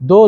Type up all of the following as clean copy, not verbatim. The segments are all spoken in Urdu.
2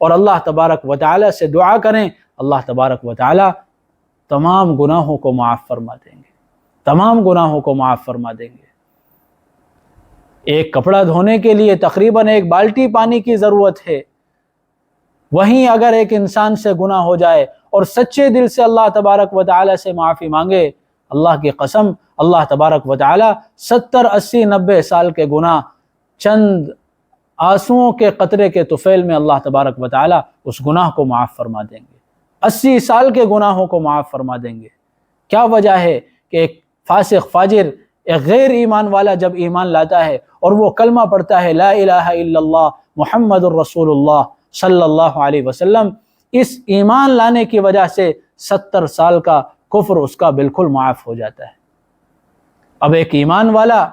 اور اللہ تبارک و تعالیٰ سے دعا کریں، اللہ تبارک و تعالیٰ تمام گناہوں کو معاف فرما دیں گے، تمام گناہوں کو معاف فرما دیں گے۔ ایک کپڑا دھونے کے لیے تقریباً 1 بالٹی پانی کی ضرورت ہے، وہیں اگر ایک انسان سے گناہ ہو جائے اور سچے دل سے اللہ تبارک و تعالیٰ سے معافی مانگے، اللہ کی قسم اللہ تبارک و تعالیٰ 70 80 90 سال کے گناہ چند آنسوؤں کے قطرے کے طفیل میں اللہ تبارک و تعالیٰ اس گناہ کو معاف فرما دیں گے، 80 سال کے گناہوں کو معاف فرما دیں گے۔ کیا وجہ ہے کہ ایک فاسق فاجر، ایک غیر ایمان والا جب ایمان لاتا ہے اور وہ کلمہ پڑھتا ہے لا الہ الا اللہ محمد الرسول اللہ صلی اللہ علیہ وسلم، اس ایمان لانے کی وجہ سے 70 سال کا کفر اس کا بالکل معاف ہو جاتا ہے۔ اب ایک ایمان والا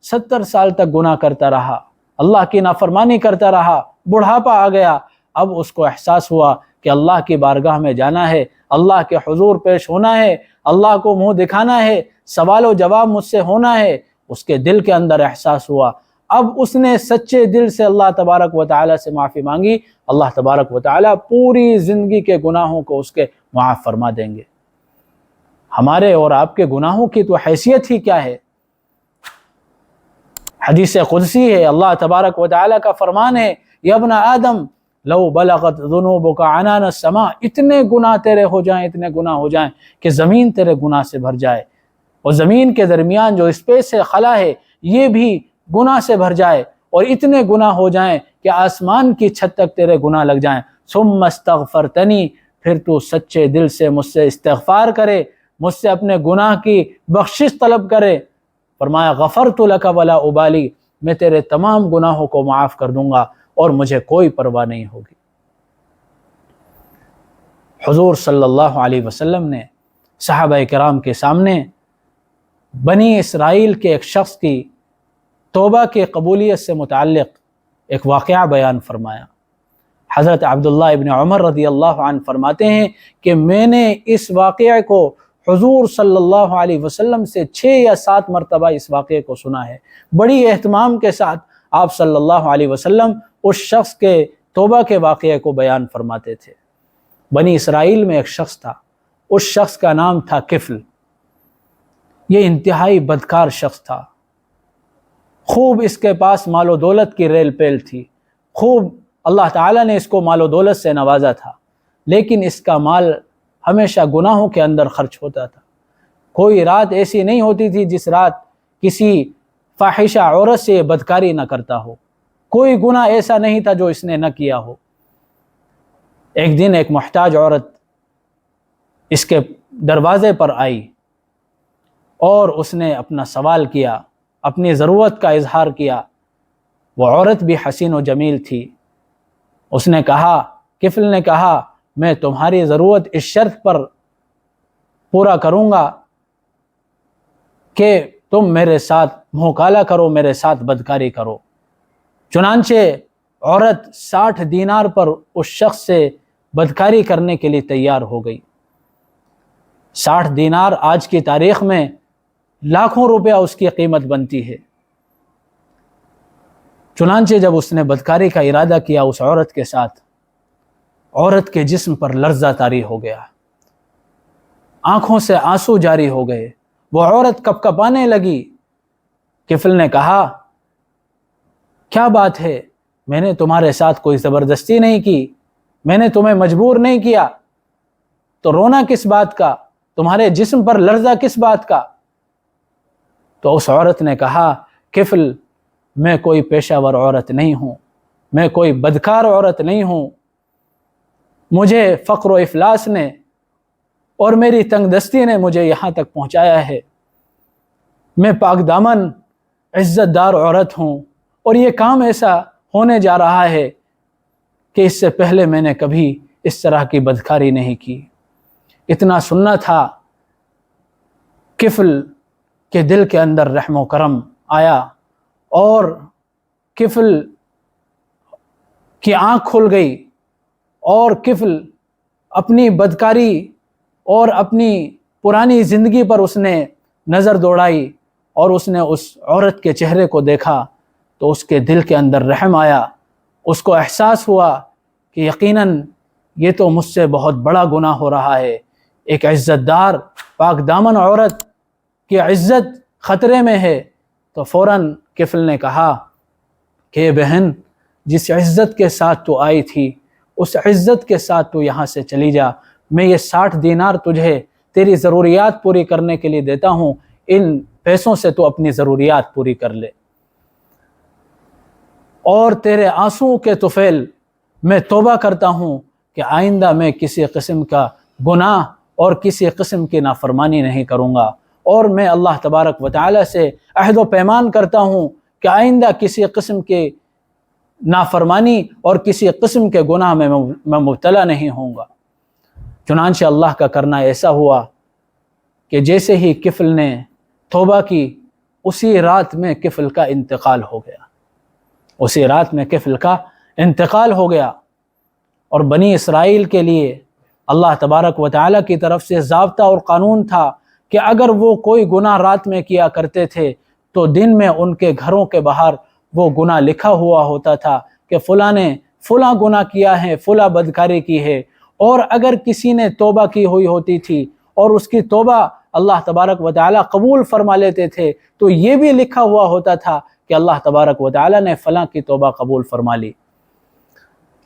70 سال تک گناہ کرتا رہا، اللہ کی نافرمانی کرتا رہا، بڑھاپا آ گیا، اب اس کو احساس ہوا کہ اللہ کی بارگاہ میں جانا ہے، اللہ کے حضور پیش ہونا ہے، اللہ کو منہ دکھانا ہے، سوال و جواب مجھ سے ہونا ہے۔ اس کے دل کے اندر احساس ہوا، اب اس نے سچے دل سے اللہ تبارک و تعالیٰ سے معافی مانگی، اللہ تبارک و تعالیٰ پوری زندگی کے گناہوں کو اس کے معاف فرما دیں گے۔ ہمارے اور آپ کے گناہوں کی تو حیثیت ہی کیا ہے؟ حدیث قدسی ہے، اللہ تبارک و تعالیٰ کا فرمان ہے، یا ابن آدم لو بلغت ذنوبک عنان السماء، اتنے گناہ تیرے ہو جائیں، اتنے گناہ ہو جائیں کہ زمین تیرے گناہ سے بھر جائے، اور زمین کے درمیان جو اسپیس ہے، خلا ہے، یہ بھی گناہ سے بھر جائے، اور اتنے گناہ ہو جائیں کہ آسمان کی چھت تک تیرے گناہ لگ جائیں، ثم استغفرتنی، پھر تو سچے دل سے مجھ سے استغفار کرے، مجھ سے اپنے گناہ کی بخشش طلب کرے، فرمایا غفرت لک ولا ابالی، میں تیرے تمام گناہوں کو معاف کر دوں گا اور مجھے کوئی پرواہ نہیں ہوگی۔ حضور صلی اللہ علیہ وسلم نے صحابہ کرام کے سامنے بنی اسرائیل کے ایک شخص کی توبہ کی قبولیت سے متعلق ایک واقعہ بیان فرمایا۔ حضرت عبداللہ ابن عمر رضی اللہ عنہ فرماتے ہیں کہ میں نے اس واقعے کو حضور صلی اللہ علیہ وسلم سے 6 یا 7 مرتبہ اس واقعے کو سنا ہے، بڑی اہتمام کے ساتھ آپ صلی اللہ علیہ وسلم اس شخص کے توبہ کے واقعے کو بیان فرماتے تھے۔ بنی اسرائیل میں ایک شخص تھا، اس شخص کا نام تھا کفل۔ یہ انتہائی بدکار شخص تھا، خوب اس کے پاس مال و دولت کی ریل پیل تھی، خوب اللہ تعالیٰ نے اس کو مال و دولت سے نوازا تھا، لیکن اس کا مال ہمیشہ گناہوں کے اندر خرچ ہوتا تھا۔ کوئی رات ایسی نہیں ہوتی تھی جس رات کسی فاحشہ عورت سے بدکاری نہ کرتا ہو، کوئی گناہ ایسا نہیں تھا جو اس نے نہ کیا ہو۔ ایک دن ایک محتاج عورت اس کے دروازے پر آئی اور اس نے اپنا سوال کیا، اپنی ضرورت کا اظہار کیا۔ وہ عورت بھی حسین و جمیل تھی۔ اس نے کہا، کفل نے کہا، میں تمہاری ضرورت اس شرط پر پورا کروں گا کہ تم میرے ساتھ منہ کالا کرو، میرے ساتھ بدکاری کرو۔ چنانچہ عورت 60 دینار پر اس شخص سے بدکاری کرنے کے لیے تیار ہو گئی۔ 60 دینار آج کی تاریخ میں لاکھوں روپیہ اس کی قیمت بنتی ہے۔ چنانچہ جب اس نے بدکاری کا ارادہ کیا اس عورت کے ساتھ، عورت کے جسم پر لرزہ طاری ہو گیا، آنکھوں سے آنسو جاری ہو گئے، وہ عورت کپ کپانے لگی۔ کفل نے کہا، کیا بات ہے؟ میں نے تمہارے ساتھ کوئی زبردستی نہیں کی، میں نے تمہیں مجبور نہیں کیا، تو رونا کس بات کا؟ تمہارے جسم پر لرزہ کس بات کا؟ تو اس عورت نے کہا، کفل، میں کوئی پیشہ ور عورت نہیں ہوں، میں کوئی بدکار عورت نہیں ہوں، مجھے فقر و افلاس نے اور میری تنگ دستی نے مجھے یہاں تک پہنچایا ہے۔ میں پاک دامن عزت دار عورت ہوں، اور یہ کام ایسا ہونے جا رہا ہے کہ اس سے پہلے میں نے کبھی اس طرح کی بدکاری نہیں کی۔ اتنا سننا تھا، کفل کے دل کے اندر رحم و کرم آیا، اور کفل کی آنکھ کھل گئی، اور کفل اپنی بدکاری اور اپنی پرانی زندگی پر اس نے نظر دوڑائی، اور اس نے اس عورت کے چہرے کو دیکھا تو اس کے دل کے اندر رحم آیا، اس کو احساس ہوا کہ یقیناً یہ تو مجھ سے بہت بڑا گناہ ہو رہا ہے، ایک عزت دار پاک دامن عورت کی عزت خطرے میں ہے، تو فوراً کفل نے کہا کہ بہن، جس عزت کے ساتھ تو آئی تھی اس عزت کے ساتھ تو یہاں سے چلی جا، میں یہ 60 دینار تجھے تیری ضروریات پوری کرنے کے لیے دیتا ہوں، ان پیسوں سے تو اپنی ضروریات پوری کر لے، اور تیرے آنسوں کے طفیل میں توبہ کرتا ہوں کہ آئندہ میں کسی قسم کا گناہ اور کسی قسم کی نافرمانی نہیں کروں گا، اور میں اللہ تبارک و تعالی سے عہد و پیمان کرتا ہوں کہ آئندہ کسی قسم کے نافرمانی اور کسی قسم کے گناہ میں مبتلا نہیں ہوں گا۔ چنانچہ اللہ کا کرنا ایسا ہوا کہ جیسے ہی کفل نے توبہ کی، اسی رات میں کفل کا انتقال ہو گیا، اسی رات میں کفل کا انتقال ہو گیا۔ اور بنی اسرائیل کے لیے اللہ تبارک و تعالیٰ کی طرف سے ضابطہ اور قانون تھا کہ اگر وہ کوئی گناہ رات میں کیا کرتے تھے تو دن میں ان کے گھروں کے باہر وہ گناہ لکھا ہوا ہوتا تھا کہ فلاں نے فلاں گناہ کیا ہے، فلاں بدکاری کی ہے، اور اگر کسی نے توبہ کی ہوئی ہوتی تھی اور اس کی توبہ اللہ تبارک و تعالیٰ قبول فرما لیتے تھے تو یہ بھی لکھا ہوا ہوتا تھا کہ اللہ تبارک و تعالیٰ نے فلاں کی توبہ قبول فرما لی۔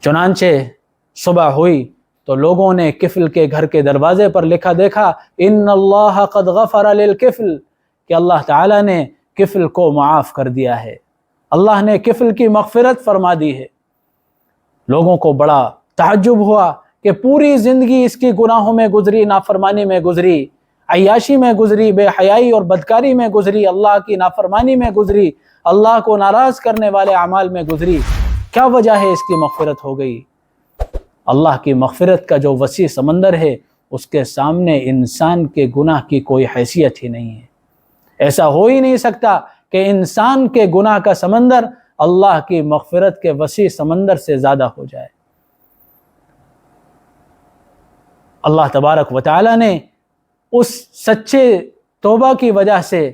چنانچہ صبح ہوئی تو لوگوں نے کفل کے گھر کے دروازے پر لکھا دیکھا ان اللہ قد غفر للکفل، کہ اللہ تعالیٰ نے کفل کو معاف کر دیا ہے، اللہ نے کفل کی مغفرت فرما دی ہے۔ لوگوں کو بڑا تعجب ہوا کہ پوری زندگی اس کی گناہوں میں گزری، نافرمانی میں گزری، عیاشی میں گزری، بے حیائی اور بدکاری میں گزری، اللہ کی نافرمانی میں گزری، اللہ کو ناراض کرنے والے اعمال میں گزری، کیا وجہ ہے اس کی مغفرت ہو گئی؟ اللہ کی مغفرت کا جو وسیع سمندر ہے اس کے سامنے انسان کے گناہ کی کوئی حیثیت ہی نہیں ہے۔ ایسا ہو ہی نہیں سکتا کہ انسان کے گناہ کا سمندر اللہ کی مغفرت کے وسیع سمندر سے زیادہ ہو جائے۔ اللہ تبارک و تعالیٰ نے اس سچے توبہ کی وجہ سے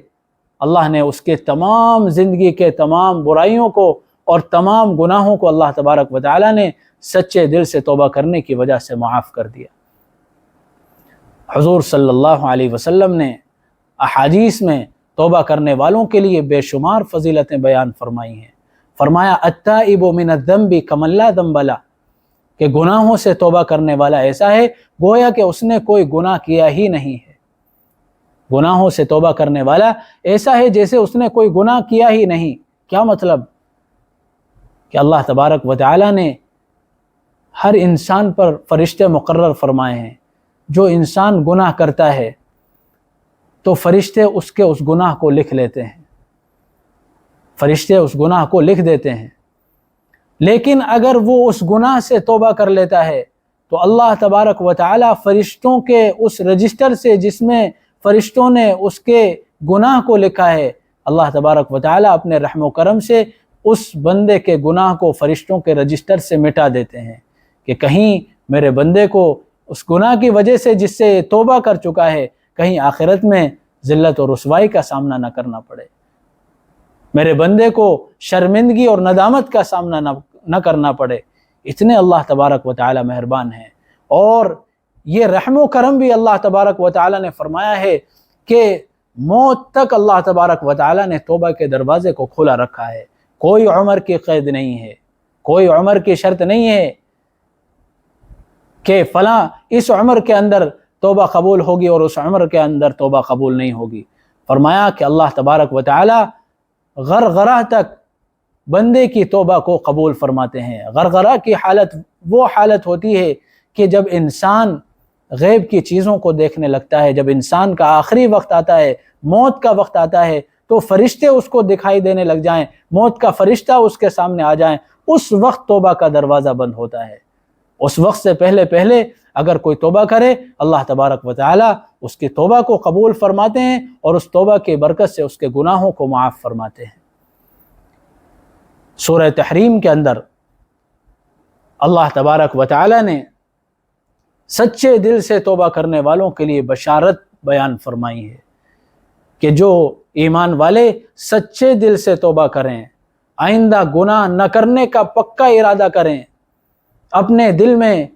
اللہ نے اس کے تمام زندگی کے تمام برائیوں کو اور تمام گناہوں کو اللہ تبارک و تعالیٰ نے سچے دل سے توبہ کرنے کی وجہ سے معاف کر دیا۔ حضور صلی اللہ علیہ وسلم نے احادیث میں توبہ کرنے والوں کے لیے بے شمار فضیلتیں بیان فرمائی ہیں۔ فرمایا التائب من الذنب کمن لا ذنب لہ، کہ گناہوں سے توبہ کرنے والا ایسا ہے گویا کہ اس نے کوئی گناہ کیا ہی نہیں ہے۔ گناہوں سے توبہ کرنے والا ایسا ہے جیسے اس نے کوئی گناہ کیا ہی نہیں۔ کیا مطلب؟ کہ اللہ تبارک و تعالیٰ نے ہر انسان پر فرشتے مقرر فرمائے ہیں، جو انسان گناہ کرتا ہے تو فرشتے اس گناہ کو لکھ لیتے ہیں، فرشتے اس گناہ کو لکھ دیتے ہیں، لیکن اگر وہ اس گناہ سے توبہ کر لیتا ہے تو اللہ تبارک و تعالیٰ فرشتوں کے اس رجسٹر سے جس میں فرشتوں نے اس کے گناہ کو لکھا ہے، اللہ تبارک و تعالیٰ اپنے رحم و کرم سے اس بندے کے گناہ کو فرشتوں کے رجسٹر سے مٹا دیتے ہیں کہ کہیں میرے بندے کو اس گناہ کی وجہ سے جس سے توبہ کر چکا ہے کہیں آخرت میں ذلت اور رسوائی کا سامنا نہ کرنا پڑے، میرے بندے کو شرمندگی اور ندامت کا سامنا نہ کرنا پڑے۔ اتنے اللہ تبارک و تعالی مہربان ہیں، اور یہ رحم و کرم بھی اللہ تبارک و تعالی نے فرمایا ہے کہ موت تک اللہ تبارک و تعالی نے توبہ کے دروازے کو کھولا رکھا ہے۔ کوئی عمر کی قید نہیں ہے، کوئی عمر کی شرط نہیں ہے کہ فلاں اس عمر کے اندر توبہ قبول ہوگی اور اس عمر کے اندر توبہ قبول نہیں ہوگی۔ فرمایا کہ اللہ تبارک و تعالی غرغرہ تک بندے کی توبہ کو قبول فرماتے ہیں۔ غرغرہ کی حالت وہ حالت ہوتی ہے کہ جب انسان غیب کی چیزوں کو دیکھنے لگتا ہے، جب انسان کا آخری وقت آتا ہے، موت کا وقت آتا ہے، تو فرشتے اس کو دکھائی دینے لگ جائیں، موت کا فرشتہ اس کے سامنے آ جائیں، اس وقت توبہ کا دروازہ بند ہوتا ہے۔ اس وقت سے پہلے اگر کوئی توبہ کرے اللہ تبارک و تعالی اس کی توبہ کو قبول فرماتے ہیں اور اس توبہ کی برکت سے اس کے گناہوں کو معاف فرماتے ہیں۔ سورہ تحریم کے اندر اللہ تبارک و تعالی نے سچے دل سے توبہ کرنے والوں کے لیے بشارت بیان فرمائی ہے کہ جو ایمان والے سچے دل سے توبہ کریں، آئندہ گناہ نہ کرنے کا پکا ارادہ کریں، اپنے دل میں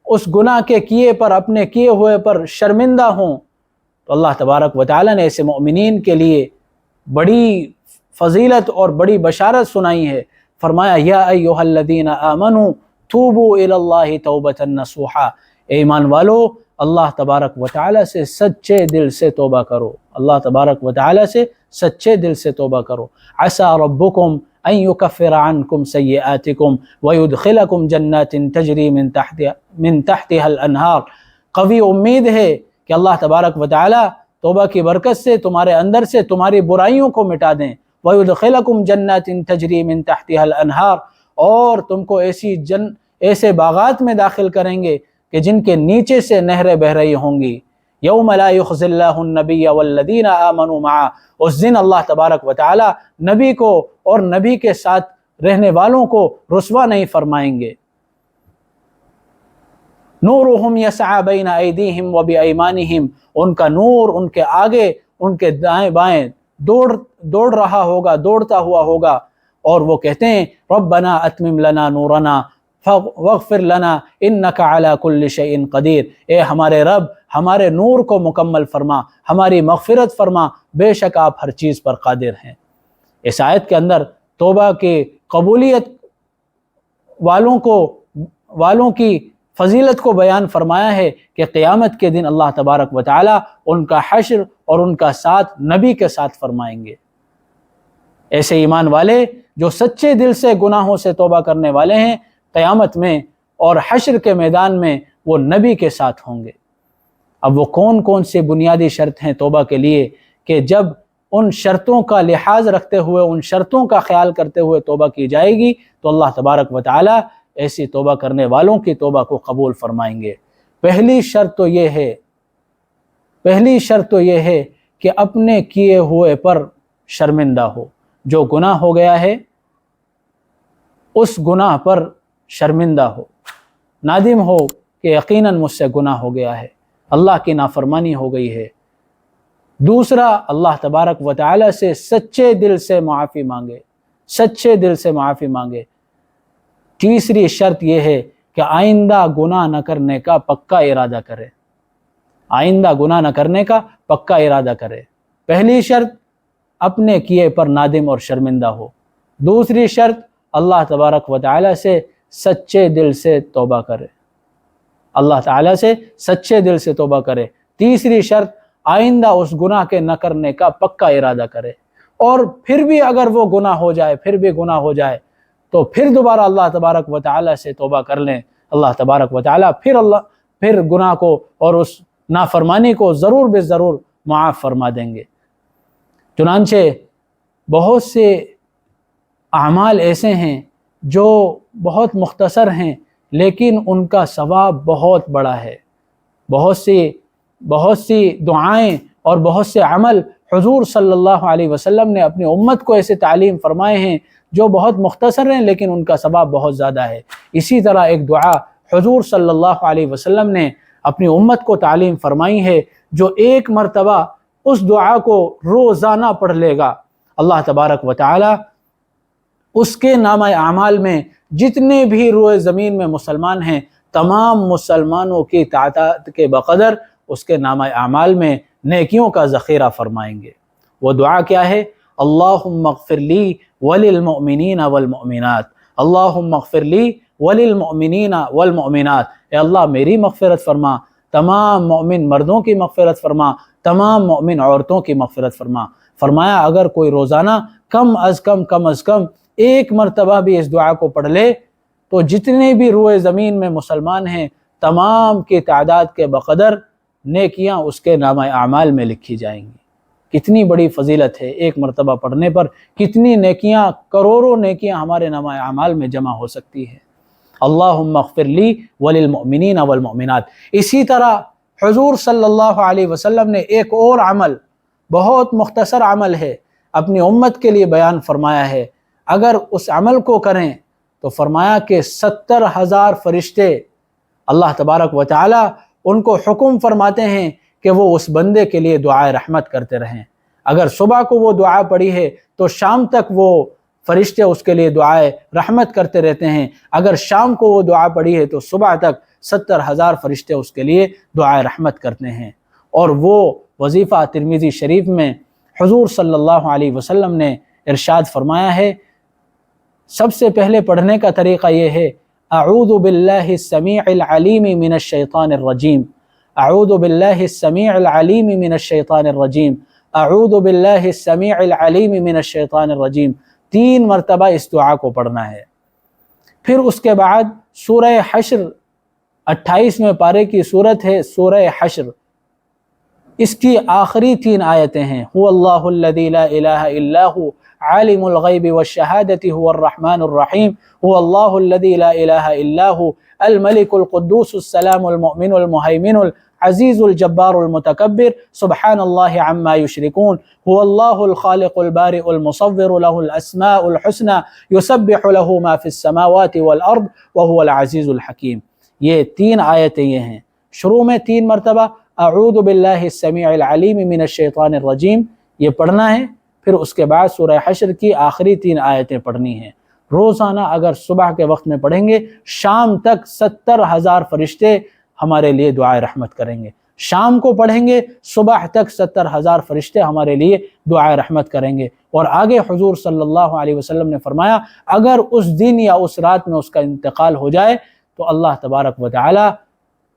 اس گناہ کے کیے پر، اپنے کیے ہوئے پر شرمندہ ہوں، تو اللہ تبارک و تعالیٰ نے ایسے مومنین کے لیے بڑی فضیلت اور بڑی بشارت سنائی ہے۔ فرمایا یا ایھا الذین آمنوا توبوا الی اللہ توبۃ نصوحا، اے ایمان والو اللہ تبارک و تعالیٰ سے سچے دل سے توبہ کرو، اللہ تبارک و تعالیٰ سے سچے دل سے توبہ کرو۔ عسى ربکم ان یکفر عنکم سیئاتکم ویدخلکم جنات تجری من تحتها الانہار، قوی امید ہے کہ اللہ تبارک و تعالیٰ توبہ کی برکت سے تمہارے اندر سے تمہاری برائیوں کو مٹا دیں، وَيُدْخِلَكُمْ جَنَّاتٍ تَجْرِي مِن تَحْتِهَا الْأَنْهَارُ، اور تم کو ایسے باغات میں داخل کریں گے کہ جن کے نیچے سے نہریں بہ رہی ہوں گی۔ یوم لا یخزی اللہ النبی والذین آمنوا معہ، اس دن اللہ تبارک و تعالی نبی کو اور نبی کے ساتھ رہنے والوں کو رسوا نہیں فرمائیں گے۔ نورہم یسعی بین ایدیہم وبایمانہم، ان کا نور ان کے آگے ان کے دائیں بائیں دوڑ رہا ہوگا، دوڑتا ہوا ہوگا، اور وہ کہتے ہیں ربنا اتمم لنا نورنا واغفر لنا انک علی کل شیء قدیر، اے ہمارے رب ہمارے نور کو مکمل فرما، ہماری مغفرت فرما، بے شک آپ ہر چیز پر قادر ہیں۔ اس آیت کے اندر توبہ کے قبولیت والوں کی فضیلت کو بیان فرمایا ہے کہ قیامت کے دن اللہ تبارک و تعالی ان کا حشر اور ان کا ساتھ نبی کے ساتھ فرمائیں گے۔ ایسے ایمان والے جو سچے دل سے گناہوں سے توبہ کرنے والے ہیں، قیامت میں اور حشر کے میدان میں وہ نبی کے ساتھ ہوں گے۔ اب وہ کون کون سے بنیادی شرط ہیں توبہ کے لیے کہ جب ان شرطوں کا لحاظ رکھتے ہوئے، ان شرطوں کا خیال کرتے ہوئے توبہ کی جائے گی تو اللہ تبارک و تعالی ایسی توبہ کرنے والوں کی توبہ کو قبول فرمائیں گے۔ پہلی شرط تو یہ ہے کہ اپنے کیے ہوئے پر شرمندہ ہو، جو گناہ ہو گیا ہے اس گناہ پر شرمندہ ہو، نادم ہو کہ یقیناً مجھ سے گناہ ہو گیا ہے، اللہ کی نافرمانی ہو گئی ہے۔ دوسرا، اللہ تبارک و تعالی سے سچے دل سے معافی مانگے، سچے دل سے معافی مانگے۔ تیسری شرط یہ ہے کہ آئندہ گناہ نہ کرنے کا پکا ارادہ کرے، آئندہ گناہ نہ کرنے کا پکا ارادہ کرے۔ پہلی شرط اپنے کیے پر نادم اور شرمندہ ہو، دوسری شرط اللہ تبارک و تعالی سے سچے دل سے توبہ کرے، اللہ تعالی سے سچے دل سے توبہ کرے۔ تیسری شرط آئندہ اس گناہ کے نہ کرنے کا پکا ارادہ کرے، اور پھر بھی اگر وہ گناہ ہو جائے تو پھر دوبارہ اللہ تبارک و تعالی سے توبہ کر لیں، اللہ تبارک و تعالی پھر گناہ کو اور اس نافرمانی کو ضرور بے ضرور معاف فرما دیں گے۔ چنانچہ بہت سے اعمال ایسے ہیں جو بہت مختصر ہیں لیکن ان کا ثواب بہت بڑا ہے۔ بہت سی دعائیں اور بہت سے عمل حضور صلی اللہ علیہ وسلم نے اپنی امت کو ایسے تعلیم فرمائے ہیں جو بہت مختصر ہیں لیکن ان کا ثواب بہت زیادہ ہے۔ اسی طرح ایک دعا حضور صلی اللہ علیہ وسلم نے اپنی امت کو تعلیم فرمائی ہے، جو ایک مرتبہ اس دعا کو روزانہ پڑھ لے گا، اللہ تبارک و تعالی اس کے نامہ اعمال میں جتنے بھی روئے زمین میں مسلمان ہیں، تمام مسلمانوں کی تعداد کے بقدر اس کے نامہ اعمال میں نیکیوں کا ذخیرہ فرمائیں گے۔ وہ دعا کیا ہے؟ اللہم اغفر لی وللمؤمنین والمؤمنات، اللہم اغفر لی وللمؤمنین والمؤمنات، اے اللہ میری مغفرت فرما، تمام مؤمن مردوں کی مغفرت فرما، تمام مؤمن عورتوں کی مغفرت فرما۔ فرمایا اگر کوئی روزانہ کم از کم ایک مرتبہ بھی اس دعا کو پڑھ لے تو جتنے بھی روئے زمین میں مسلمان ہیں تمام کی تعداد کے بقدر نیکیاں اس کے نامہ اعمال میں لکھی جائیں گی۔ کتنی بڑی فضیلت ہے، ایک مرتبہ پڑھنے پر کتنی نیکیاں، کروڑوں نیکیاں ہمارے نامہ اعمال میں جمع ہو سکتی ہے۔ اللہم اغفر لی وللمؤمنین والمؤمنات۔ اسی طرح حضور صلی اللہ علیہ وسلم نے ایک اور عمل، بہت مختصر عمل ہے، اپنی امت کے لیے بیان فرمایا ہے۔ اگر اس عمل کو کریں تو فرمایا کہ 70,000 فرشتے اللہ تبارک و تعالی ان کو حکم فرماتے ہیں کہ وہ اس بندے کے لیے دعائے رحمت کرتے رہیں۔ اگر صبح کو وہ دعا پڑھی ہے تو شام تک وہ فرشتے اس کے لیے دعائے رحمت کرتے رہتے ہیں۔ اگر شام کو وہ دعا پڑھی ہے تو صبح تک 70,000 فرشتے اس کے لیے دعائے رحمت کرتے ہیں۔ اور وہ وظیفہ ترمذی شریف میں حضور صلی اللہ علیہ وسلم نے ارشاد فرمایا ہے، سب سے پہلے پڑھنے کا طریقہ یہ ہے، اعوذ باللہ السمیع العلیم من الشیطان الرجیم، اعوذ باللہ السمیع العلیم من الشیطان الرجیم، اعوذ باللہ السمیع العلیم من الشیطان الرجیم، 3 مرتبہ اس دعا کو پڑھنا ہے۔ پھر اس کے بعد سورہ حشر 28ویں پارے کی صورت ہے سورہ حشر، اس کی آخری 3 آیتیں ہیں، هو اللہ الذی لا الہ الا هو عالم الغیب والشہادۃ هو الرحمن الرحیم، هو اللہ الذی لا الہ الا هو الملک القدوس السلام المؤمن المہیمن العزیز الجبار المتکبر سبحان اللہ عما یشرکون، هو اللہ الخالق البارئ المصور له الاسماء الحسنى یسبح له ما فی السماوات والارض وهو العزیز الحکیم۔ یہ 3 آیتیں یہ ہیں، شروع میں 3 مرتبہ اعوذ باللہ السمیع العلیم من الشیطان الرجیم یہ پڑھنا ہے، پھر اس کے بعد سورہ حشر کی آخری 3 آیتیں پڑھنی ہیں۔ روزانہ اگر صبح کے وقت میں پڑھیں گے، شام تک 70,000 فرشتے ہمارے لیے دعائے رحمت کریں گے۔ شام کو پڑھیں گے، صبح تک 70,000 فرشتے ہمارے لیے دعائے رحمت کریں گے۔ اور آگے حضور صلی اللہ علیہ وسلم نے فرمایا، اگر اس دن یا اس رات میں اس کا انتقال ہو جائے تو اللہ تبارک و تعالی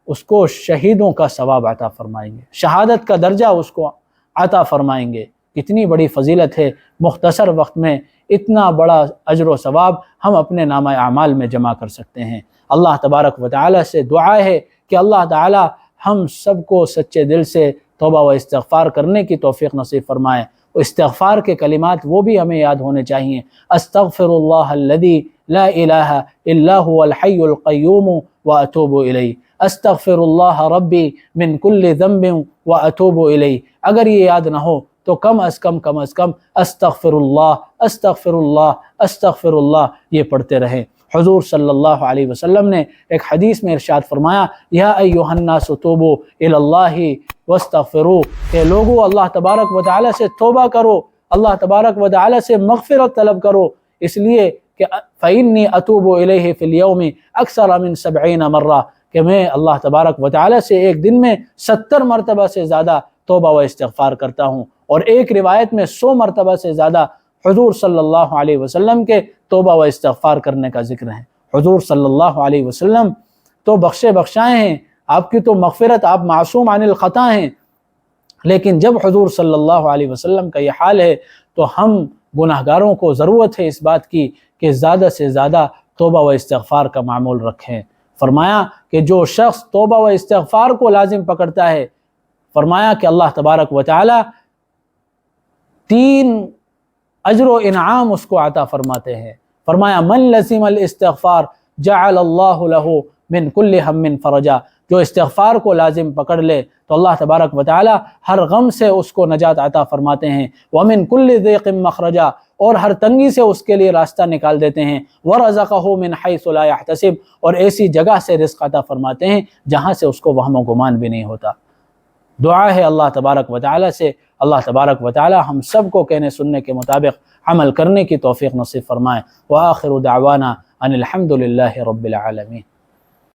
اس کو شہیدوں کا ثواب عطا فرمائیں گے، شہادت کا درجہ اس کو عطا فرمائیں گے۔ کتنی بڑی فضیلت ہے، مختصر وقت میں اتنا بڑا اجر و ثواب ہم اپنے نامہ اعمال میں جمع کر سکتے ہیں۔ اللہ تبارک و تعالی سے دعا ہے کہ اللہ تعالی ہم سب کو سچے دل سے توبہ و استغفار کرنے کی توفیق نصیب فرمائے۔ استغفار کے کلمات وہ بھی ہمیں یاد ہونے چاہیے، استغفر اللہ الذی لا الہ الا هو الحی القیوم واتوب الیہ، استغفر اللہ ربی من کل ذنب واتوب الیہ۔ اگر یہ یاد نہ ہو تو کم از کم استغفر اللہ استغفر اللہ استغفر اللہ یہ پڑھتے رہیں۔ حضور صلی اللہ علیہ وسلم نے ایک حدیث میں ارشاد فرمایا، یا ایھا الناس توبوا الی اللہ واستغفروا، کہ لوگو اللہ تبارک و تعالی سے توبہ کرو، اللہ تبارک و تعالی سے مغفرت طلب کرو، اس لیے کہ فإنی اتوب الیہ فی اليوم اکثر من 70 مرہ، کہ میں اللہ تبارک و تعالی سے ایک دن میں 70 مرتبہ سے زیادہ توبہ و استغفار کرتا ہوں۔ اور ایک روایت میں 100 مرتبہ سے زیادہ حضور صلی اللہ علیہ وسلم کے توبہ و استغفار کرنے کا ذکر ہے۔ حضور صلی اللہ علیہ وسلم تو بخشے بخشائے ہیں، آپ کی تو مغفرت، آپ معصوم عن الخطا ہیں، لیکن جب حضور صلی اللہ علیہ وسلم کا یہ حال ہے تو ہم گناہگاروں کو ضرورت ہے اس بات کی کہ زیادہ سے زیادہ توبہ و استغفار کا معمول رکھیں۔ فرمایا کہ جو شخص توبہ و استغفار کو لازم پکڑتا ہے، فرمایا کہ اللہ تبارک و تعالی 3 اجر و انعام اس کو عطا فرماتے ہیں۔ فرمایا من لزم الاستغفار جعل اللہ له من کل ہم فرجا، جو استغفار کو لازم پکڑ لے تو اللہ تبارک و تعالی ہر غم سے اس کو نجات عطا فرماتے ہیں، ومن کل ضیق مخرجا، اور ہر تنگی سے اس کے لیے راستہ نکال دیتے ہیں، ورزقہ من حیث لا یحتسب، اور ایسی جگہ سے رزق عطا فرماتے ہیں جہاں سے اس کو وہم و گمان بھی نہیں ہوتا۔ دعا ہے اللہ تبارک و تعالی سے، اللہ تبارک و تعالی ہم سب کو کہنے سننے کے مطابق عمل کرنے کی توفیق نصیب فرمائے۔ وآخر دعوانا ان الحمد للہ رب العالمین۔